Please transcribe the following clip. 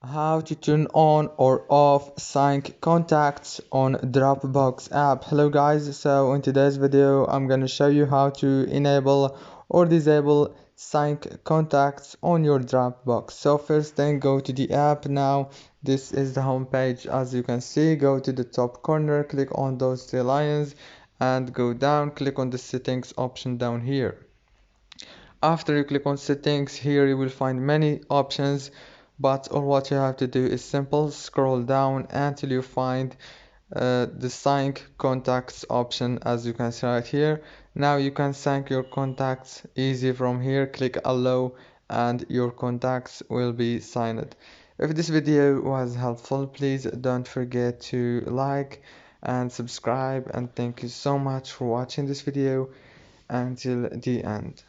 How to turn on or off sync contacts on Dropbox app. Hello guys, so in today's video I'm gonna show you how to enable or disable sync contacts on your Dropbox. So first thing, go to the app. Now this is the home page. As you can see, go to the top corner, click on those three lines and go down, click on the settings option down here. After you click on settings, here you will find many options, but all what you have to do is simple: scroll down until you find the sync contacts option. As you can see right here, now you can sync your contacts easy from here. Click allow and your contacts will be signed. If this video was helpful, please don't forget to like and subscribe, and thank you so much for watching this video until the end.